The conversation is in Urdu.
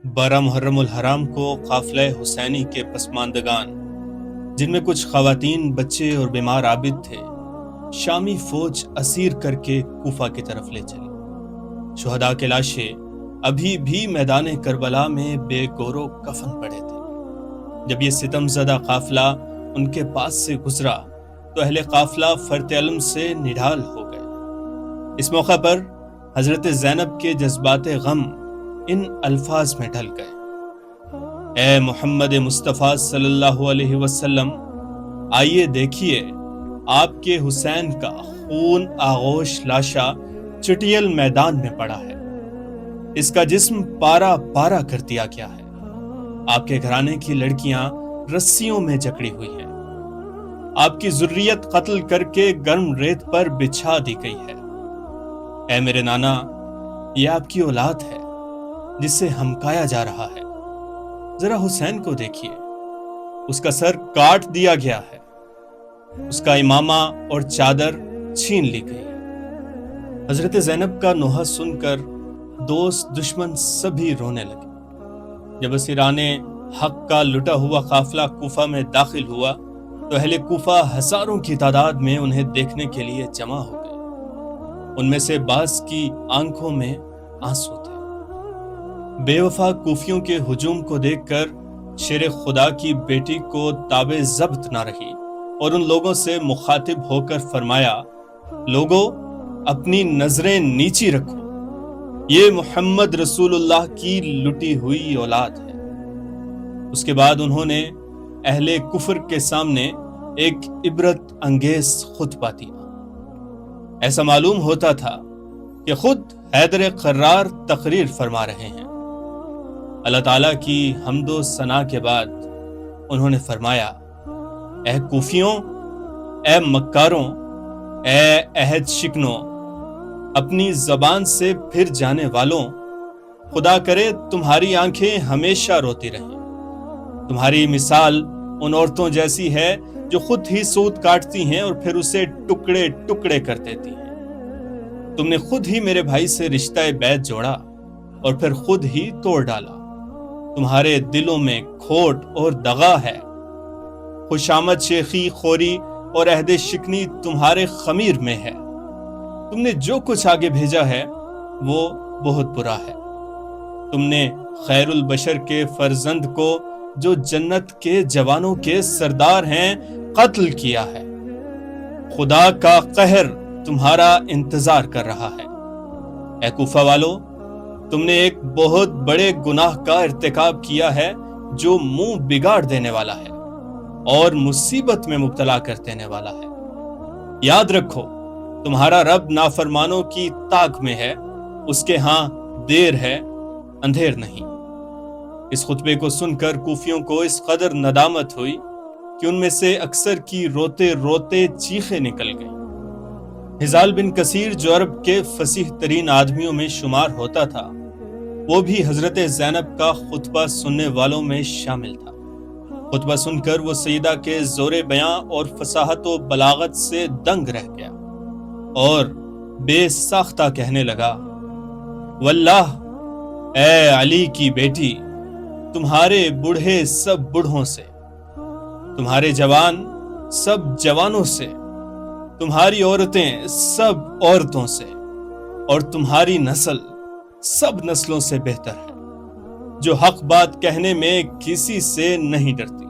12 محرم الحرام کو قافلہ حسینی کے پسماندگان، جن میں کچھ خواتین، بچے اور بیمار عابد تھے، شامی فوج اسیر کر کے کوفہ کی طرف لے چلی۔ شہداء کے لاشیں ابھی بھی میدان کربلا میں بے گورو کفن پڑے تھے۔ جب یہ ستم زدہ قافلہ ان کے پاس سے گزرا تو اہل قافلہ فرت علم سے نڈھال ہو گئے۔ اس موقع پر حضرت زینب کے جذبات غم ان الفاظ میں ڈھل گئے: اے محمد مصطفیٰ صلی اللہ علیہ وسلم، آئیے دیکھیے آپ کے حسین کا خون آغوش لاشا چٹیل میدان میں پڑا ہے۔ اس کا جسم پارا پارا کر دیا گیا ہے۔ آپ کے گھرانے کی لڑکیاں رسیوں میں جکڑی ہوئی ہیں۔ آپ کی ذریت قتل کر کے گرم ریت پر بچھا دی گئی ہے۔ اے میرے نانا، یہ آپ کی اولاد ہے جسے ہمکایا جا رہا ہے۔ ذرا حسین کو دیکھیے، اس کا سر کاٹ دیا گیا ہے، اس کا امامہ اور چادر چھین لی گئی ہے۔ حضرت زینب کا نوحہ سن کر دوست دشمن سبھی رونے لگے۔ جب اسیران حق کا لٹا ہوا قافلہ کوفہ میں داخل ہوا تو اہل کوفہ ہزاروں کی تعداد میں انہیں دیکھنے کے لیے جمع ہو گئے۔ ان میں سے بعض کی آنکھوں میں آنسو تھے۔ بے وفا کوفیوں کے ہجوم کو دیکھ کر شیر خدا کی بیٹی کو تاب ضبط نہ رہی اور ان لوگوں سے مخاطب ہو کر فرمایا: لوگو، اپنی نظریں نیچی رکھو، یہ محمد رسول اللہ کی لٹی ہوئی اولاد ہے۔ اس کے بعد انہوں نے اہل کفر کے سامنے ایک عبرت انگیز خطبہ دیا۔ ایسا معلوم ہوتا تھا کہ خود حیدر قرار تقریر فرما رہے ہیں۔ اللہ تعالیٰ کی حمد و ثنا کے بعد انہوں نے فرمایا: اے کوفیوں، اے مکاروں، اے عہد شکنوں، اپنی زبان سے پھر جانے والوں، خدا کرے تمہاری آنکھیں ہمیشہ روتی رہیں۔ تمہاری مثال ان عورتوں جیسی ہے جو خود ہی سوت کاٹتی ہیں اور پھر اسے ٹکڑے ٹکڑے کر دیتی ہیں۔ تم نے خود ہی میرے بھائی سے رشتہ بیعت جوڑا اور پھر خود ہی توڑ ڈالا۔ تمہارے دلوں میں کھوٹ اور دغا ہے۔ خوشامد شیخی خوری اور عہد شکنی تمہارے خمیر میں ہے۔ تم نے جو کچھ آگے بھیجا ہے وہ بہت برا ہے۔ تم نے خیر البشر کے فرزند کو، جو جنت کے جوانوں کے سردار ہیں، قتل کیا ہے۔ خدا کا قہر تمہارا انتظار کر رہا ہے۔ اے کوفہ والو، تم نے ایک بہت بڑے گناہ کا ارتکاب کیا ہے جو منہ بگاڑ دینے والا ہے اور مصیبت میں مبتلا کر دینے والا ہے۔ یاد رکھو، تمہارا رب نافرمانوں کی طاق میں ہے، اس کے ہاں دیر ہے، اندھیر نہیں۔ اس خطبے کو سن کر کوفیوں کو اس قدر ندامت ہوئی کہ ان میں سے اکثر کی روتے روتے چیخیں نکل گئیں۔ ہزال بن کثیر، جو عرب کے فصیح ترین آدمیوں میں شمار ہوتا تھا، وہ بھی حضرت زینب کا خطبہ سننے والوں میں شامل تھا۔ خطبہ سن کر وہ سیدہ کے زور بیاں اور فصاحت و بلاغت سے دنگ رہ گیا اور بے ساختہ کہنے لگا: واللہ، اے علی کی بیٹی، تمہارے بوڑھے سب بوڑھوں سے، تمہارے جوان سب جوانوں سے، تمہاری عورتیں سب عورتوں سے، اور تمہاری نسل سب نسلوں سے بہتر ہے، جو حق بات کہنے میں کسی سے نہیں ڈرتی۔